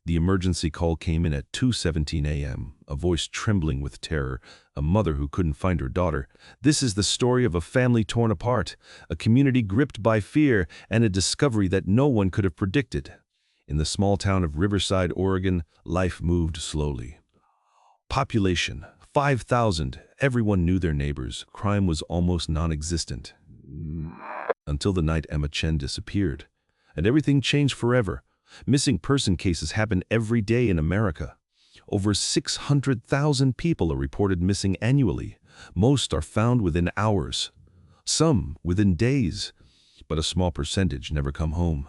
The emergency call came in at 2:17 a.m., a voice trembling with terror, a mother who couldn't find her daughter. This is the story of a family torn apart, a community gripped by fear, and a discovery that no one could have predicted. In the small town of Riverside, Oregon, life moved slowly. Population, 5,000. Everyone knew their neighbors. Crime was almost non-existent. Until the night Emma Chen disappeared. And everything changed forever. Missing person cases happen every day in America. Over 600,000 people are reported missing annually. Most are found within hours. Some within days. But a small percentage never come home.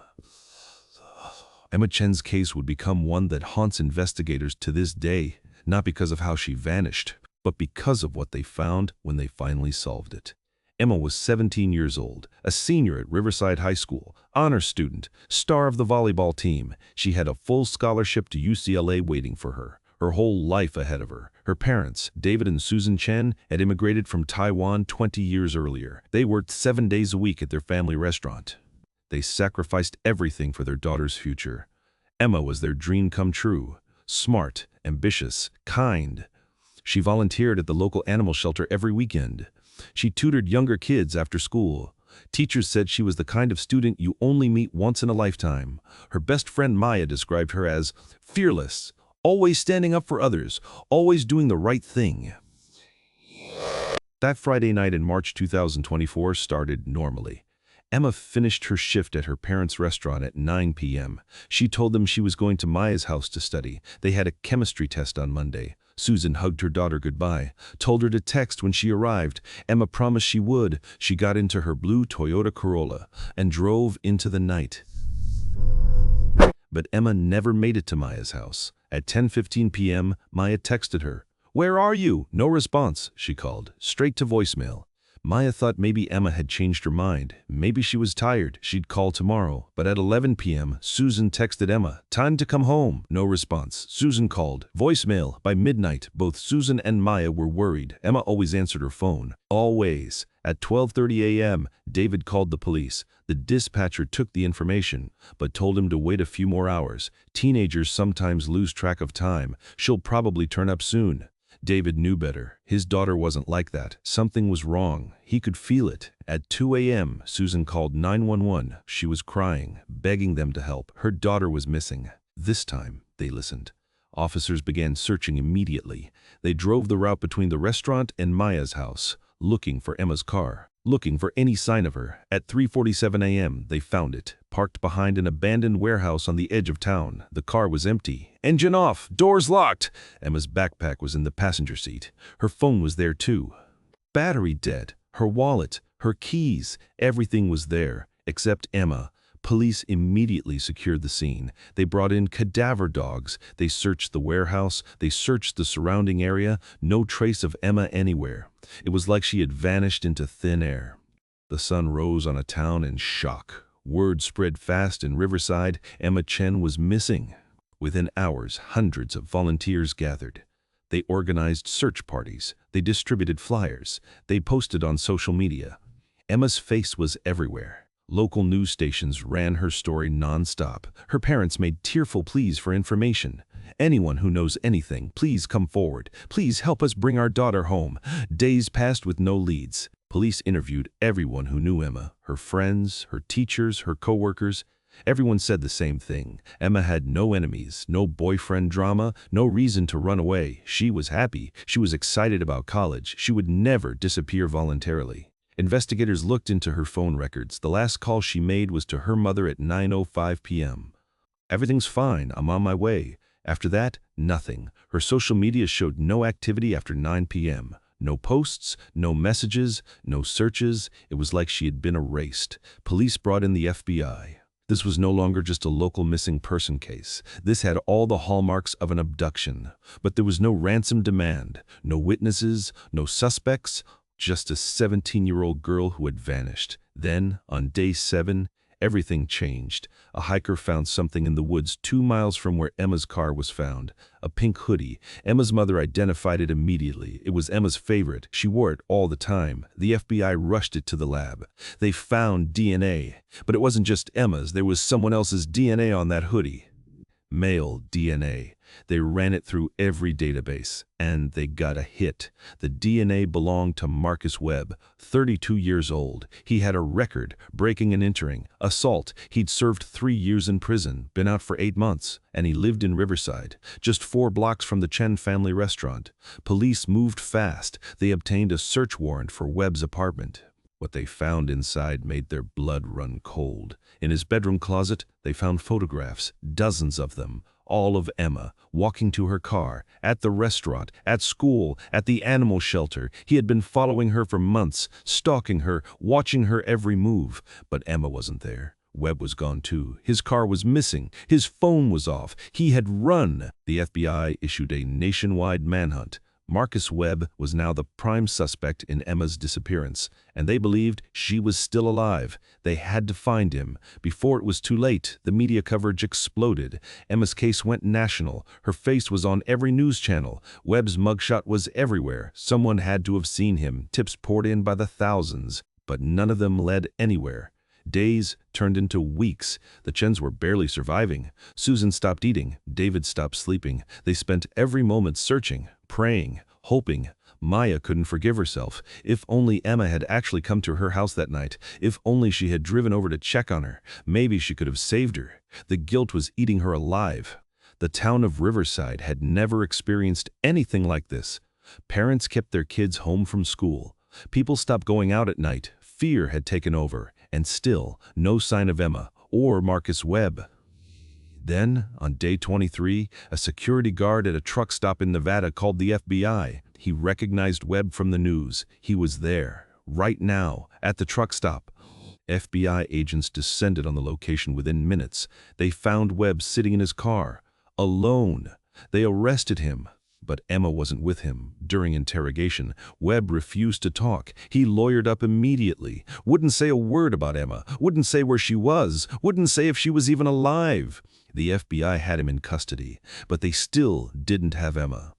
Emma Chen's case would become one that haunts investigators to this day, not because of how she vanished, but because of what they found when they finally solved it. Emma was 17 years old, a senior at Riverside High School, honor student, star of the volleyball team. She had a full scholarship to UCLA waiting for her, her whole life ahead of her. Her parents, David and Susan Chen, had immigrated from Taiwan 20 years earlier. They worked 7 days a week at their family restaurant. They sacrificed everything for their daughter's future. Emma was their dream come true. Smart, ambitious, kind. She volunteered at the local animal shelter every weekend. She tutored younger kids after school. Teachers said she was the kind of student you only meet once in a lifetime. Her best friend Maya described her as fearless, always standing up for others, always doing the right thing. That Friday night in March 2024 started normally. Emma finished her shift at her parents' restaurant at 9 p.m. She told them she was going to Maya's house to study. They had a chemistry test on Monday. Susan hugged her daughter goodbye, told her to text when she arrived. Emma promised she would. She got into her blue Toyota Corolla and drove into the night. But Emma never made it to Maya's house. At 10:15 p.m., Maya texted her. "Where are you?" No response, she called, straight to voicemail. Maya thought maybe Emma had changed her mind. Maybe she was tired. She'd call tomorrow. But at 11 p.m., Susan texted Emma, "Time to come home." No response. Susan called. Voicemail. By midnight, both Susan and Maya were worried. Emma always answered her phone. Always. At 12:30 a.m., David called the police. The dispatcher took the information, but told him to wait a few more hours. Teenagers sometimes lose track of time. She'll probably turn up soon. David knew better. His daughter wasn't like that. Something was wrong. He could feel it. At 2 a.m., Susan called 911. She was crying, begging them to help. Her daughter was missing. This time, they listened. Officers began searching immediately. They drove the route between the restaurant and Maya's house, looking for Emma's car, looking for any sign of her. At 3:47 a.m., they found it, parked behind an abandoned warehouse on the edge of town. The car was empty. Engine off, doors locked. Emma's backpack was in the passenger seat. Her phone was there too. Battery dead. Her wallet, her keys, everything was there, except Emma. Police immediately secured the scene. They brought in cadaver dogs. They searched the warehouse. They searched the surrounding area. No trace of Emma anywhere. It was like she had vanished into thin air. The sun rose on a town in shock. Word spread fast in Riverside. Emma Chen was missing. Within hours, hundreds of volunteers gathered. They organized search parties. They distributed flyers. They posted on social media. Emma's face was everywhere. Local news stations ran her story non-stop. Her parents made tearful pleas for information. "Anyone who knows anything, please come forward. Please help us bring our daughter home." Days passed with no leads. Police interviewed everyone who knew Emma, her friends, her teachers, her co-workers. Everyone said the same thing. Emma had no enemies, no boyfriend drama, no reason to run away. She was happy. She was excited about college. She would never disappear voluntarily. Investigators looked into her phone records. The last call she made was to her mother at 9:05 p.m. "Everything's fine. I'm on my way." After that, nothing. Her social media showed no activity after 9 p.m. No posts, no messages, no searches. It was like she had been erased. Police brought in the FBI. This was no longer just a local missing person case. This had all the hallmarks of an abduction. But there was no ransom demand, no witnesses, no suspects, just a 17-year-old girl who had vanished. Then, on day 7, everything changed. A hiker found something in the woods 2 miles from where Emma's car was found. A pink hoodie. Emma's mother identified it immediately. It was Emma's favorite. She wore it all the time. The FBI rushed it to the lab. They found DNA. But it wasn't just Emma's. There was someone else's DNA on that hoodie. Male DNA. They ran it through every database, and they got a hit. The DNA belonged to Marcus Webb, 32 years old. He had a record, breaking and entering, assault. He'd served 3 years in prison, been out for 8 months, and he lived in Riverside, just 4 blocks from the Chen family restaurant. Police moved fast. They obtained a search warrant for Webb's apartment. What they found inside made their blood run cold. In his bedroom closet, they found photographs, dozens of them, all of Emma, walking to her car, at the restaurant, at school, at the animal shelter. He had been following her for months, stalking her, watching her every move. But Emma wasn't there. Webb was gone too. His car was missing. His phone was off. He had run. The FBI issued a nationwide manhunt. Marcus Webb was now the prime suspect in Emma's disappearance, and they believed she was still alive. They had to find him. Before it was too late, the media coverage exploded. Emma's case went national. Her face was on every news channel. Webb's mugshot was everywhere. Someone had to have seen him. Tips poured in by the thousands, but none of them led anywhere. Days turned into weeks. The Chens were barely surviving. Susan stopped eating. David stopped sleeping. They spent every moment searching, praying, hoping. Maya couldn't forgive herself. If only Emma had actually come to her house that night. If only she had driven over to check on her. Maybe she could have saved her. The guilt was eating her alive. The town of Riverside had never experienced anything like this. Parents kept their kids home from school. People stopped going out at night. Fear had taken over. And still, no sign of Emma or Marcus Webb. Then, on day 23, a security guard at a truck stop in Nevada called the FBI. He recognized Webb from the news. He was there, right now, at the truck stop. FBI agents descended on the location within minutes. They found Webb sitting in his car, alone. They arrested him. But Emma wasn't with him. During interrogation, Webb refused to talk. He lawyered up immediately. Wouldn't say a word about Emma. Wouldn't say where she was. Wouldn't say if she was even alive. The FBI had him in custody, but they still didn't have Emma.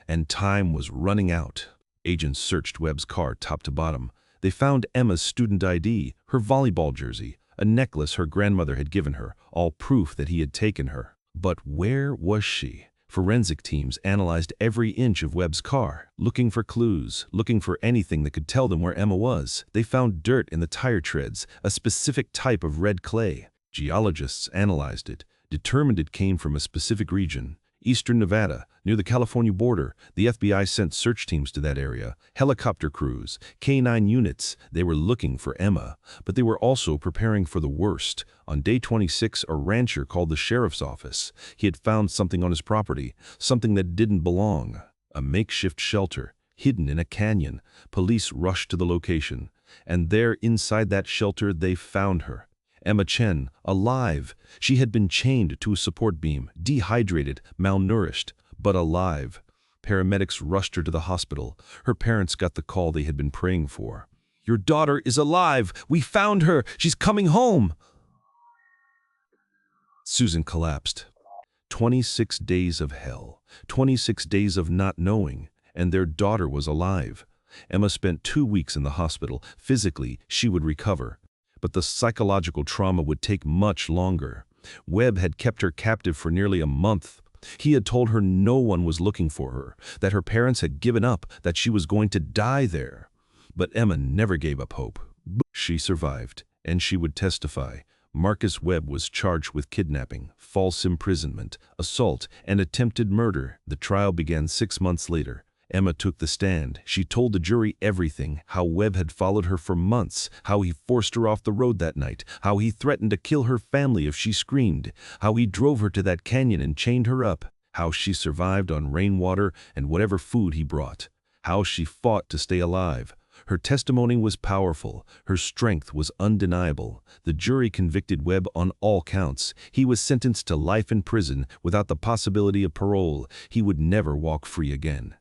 And time was running out. Agents searched Webb's car top to bottom. They found Emma's student ID, her volleyball jersey, a necklace her grandmother had given her, all proof that he had taken her. But where was she? Forensic teams analyzed every inch of Webb's car, looking for clues, looking for anything that could tell them where Emma was. They found dirt in the tire treads, a specific type of red clay. Geologists analyzed it, determined it came from a specific region, eastern Nevada, near the California border. The FBI sent search teams to that area, helicopter crews, K-9 units. They were looking for Emma, but they were also preparing for the worst. On day 26, a rancher called the sheriff's office. He had found something on his property, something that didn't belong. A makeshift shelter, hidden in a canyon. Police rushed to the location, and there inside that shelter they found her. Emma Chen, alive. She had been chained to a support beam, dehydrated, malnourished, but alive. Paramedics rushed her to the hospital. Her parents got the call they had been praying for. "Your daughter is alive! We found her! She's coming home!" Susan collapsed. 26 days of hell. 26 days of not knowing, and their daughter was alive. Emma spent 2 weeks in the hospital. Physically, she would recover. But the psychological trauma would take much longer. Webb had kept her captive for nearly a month. He had told her no one was looking for her, that her parents had given up, that she was going to die there. But Emma never gave up hope. She survived, and she would testify. Marcus Webb was charged with kidnapping, false imprisonment, assault, and attempted murder. The trial began 6 months later. Emma took the stand. She told the jury everything, how Webb had followed her for months, how he forced her off the road that night, how he threatened to kill her family if she screamed, how he drove her to that canyon and chained her up, how she survived on rainwater and whatever food he brought, how she fought to stay alive. Her testimony was powerful. Her strength was undeniable. The jury convicted Webb on all counts. He was sentenced to life in prison without the possibility of parole. He would never walk free again.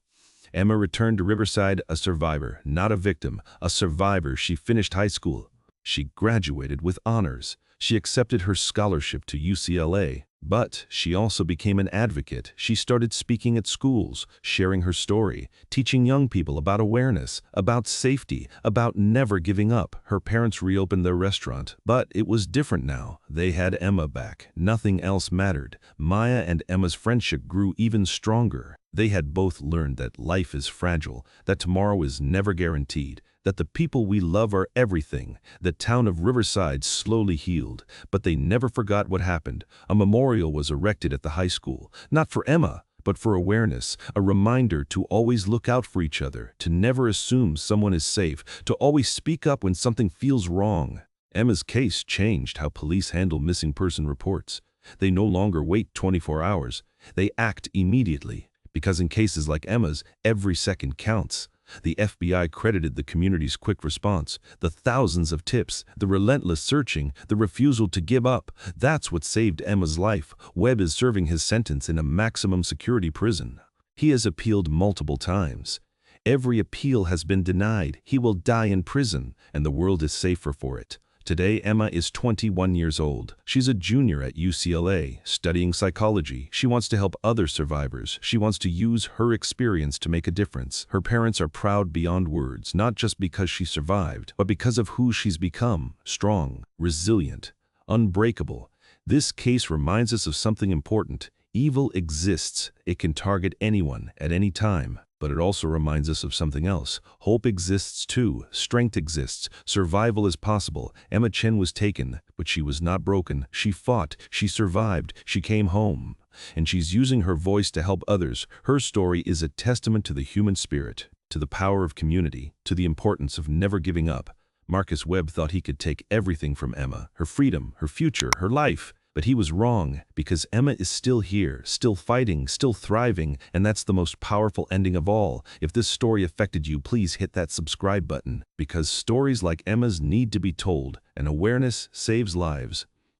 Emma returned to Riverside a survivor, not a victim, a survivor. She finished high school. She graduated with honors. She accepted her scholarship to UCLA. But she also became an advocate. She started speaking at schools, sharing her story, teaching young people about awareness, about safety, about never giving up. Her parents reopened their restaurant, but it was different now. They had Emma back. Nothing else mattered. Maya and Emma's friendship grew even stronger. They had both learned that life is fragile, that tomorrow is never guaranteed, that the people we love are everything. The town of Riverside slowly healed, but they never forgot what happened. A memorial was erected at the high school, not for Emma, but for awareness, a reminder to always look out for each other, to never assume someone is safe, to always speak up when something feels wrong. Emma's case changed how police handle missing person reports. They no longer wait 24 hours. They act immediately, because in cases like Emma's, every second counts. The FBI credited the community's quick response, the thousands of tips, the relentless searching, the refusal to give up. That's what saved Emma's life. Webb is serving his sentence in a maximum security prison. He has appealed multiple times. Every appeal has been denied. He will die in prison, and the world is safer for it. Today, Emma is 21 years old. She's a junior at UCLA, studying psychology. She wants to help other survivors. She wants to use her experience to make a difference. Her parents are proud beyond words, not just because she survived, but because of who she's become: strong, resilient, unbreakable. This case reminds us of something important. Evil exists. It can target anyone at any time. But it also reminds us of something else. Hope exists too. Strength exists. Survival is possible. Emma Chen was taken, but she was not broken. She fought. She survived. She came home. And she's using her voice to help others. Her story is a testament to the human spirit, to the power of community, to the importance of never giving up. Marcus Webb thought he could take everything from Emma, her freedom, her future, her life. But he was wrong, because Emma is still here, still fighting, still thriving, and that's the most powerful ending of all. If this story affected you, please hit that subscribe button, because stories like Emma's need to be told, and awareness saves lives.